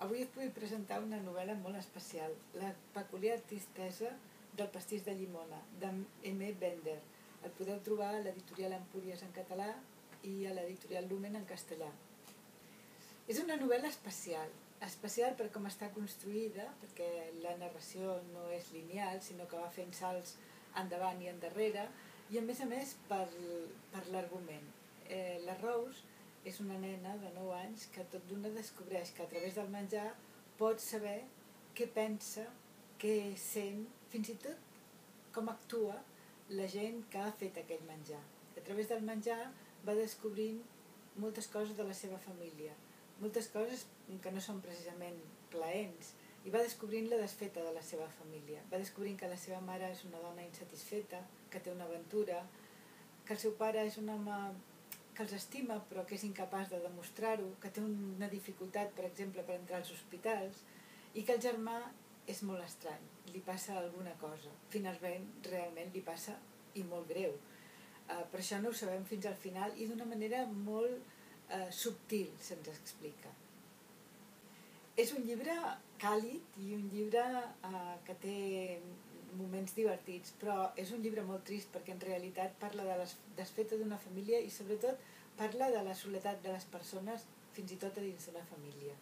Avui us vull presentar una novel·la molt especial, La peculiar tristesa del pastís de llimona, d'M. Bender. El podeu trobar a l'editorial Empúries en català i a l'editorial Lumen en castellà. És una novel·la especial per com està construïda, perquè la narració no és lineal, sinó que va fent salts endavant i endarrere, i a més per l'argument. La Rose és una nena de 9 anys que tot d'una descobreix que a través del menjar pot saber què pensa, què sent, fins i tot com actua la gent que ha fet aquell menjar. A través del menjar va descobrint moltes coses de la seva família, moltes coses que no són precisament plaents, i va descobrint la desfeta de la seva família. Va descobrint que la seva mare és una dona insatisfeta, que té una aventura, que el seu pare és un home que els estima però que és incapaç de demostrar-ho, que té una dificultat, per exemple, per entrar als hospitals, i que el germà és molt estrany, li passa alguna cosa. Finalment, realment li passa, i molt greu. Per això no ho sabem fins al final i d'una manera molt subtil se'ns explica. És un llibre càlid i un llibre que té moments divertits, però és un llibre molt trist perquè en realitat parla de la desfeta d'una família i sobretot parla de la soledat de les persones fins i tot a dins d'una família.